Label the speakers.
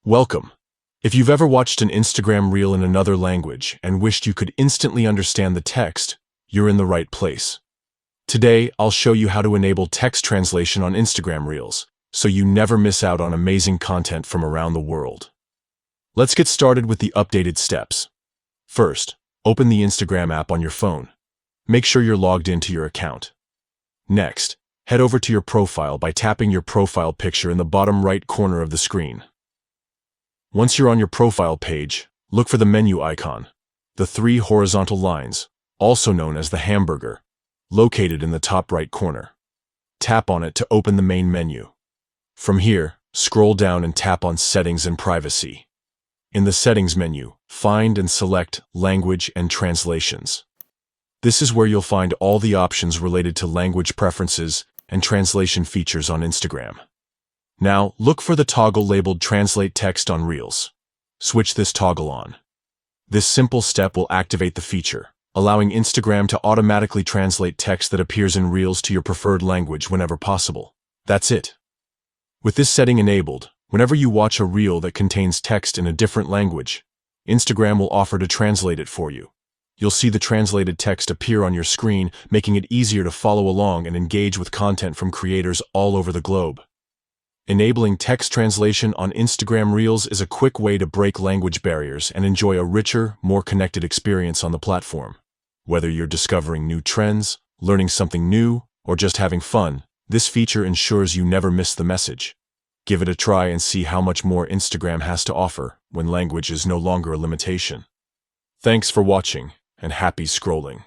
Speaker 1: Welcome. If you've ever watched an Instagram reel in another language and wished you could instantly understand the text, you're in the right place. Today, I'll show you how to enable text translation on Instagram reels, so you never miss out on amazing content from around the world. Let's get started with the updated steps. First, open the Instagram app on your phone. Make sure you're logged into your account. Next, head over to your profile by tapping your profile picture in the bottom right corner of the screen. Once you're on your profile page, look for the menu icon, the three horizontal lines, also known as the hamburger, located in the top right corner. Tap on it to open the main menu. From here, scroll down and tap on Settings and Privacy. In the Settings menu, find and select Language and Translations. This is where you'll find all the options related to language preferences and translation features on Instagram. Now, look for the toggle labeled Translate Text on Reels. Switch this toggle on. This simple step will activate the feature, allowing Instagram to automatically translate text that appears in Reels to your preferred language whenever possible. That's it. With this setting enabled, whenever you watch a reel that contains text in a different language, Instagram will offer to translate it for you. You'll see the translated text appear on your screen, making it easier to follow along and engage with content from creators all over the globe. Enabling text translation on Instagram Reels is a quick way to break language barriers and enjoy a richer, more connected experience on the platform. Whether you're discovering new trends, learning something new, or just having fun, this feature ensures you never miss the message. Give it a try and see how much more Instagram has to offer when language is no longer a limitation. Thanks for watching, and happy scrolling.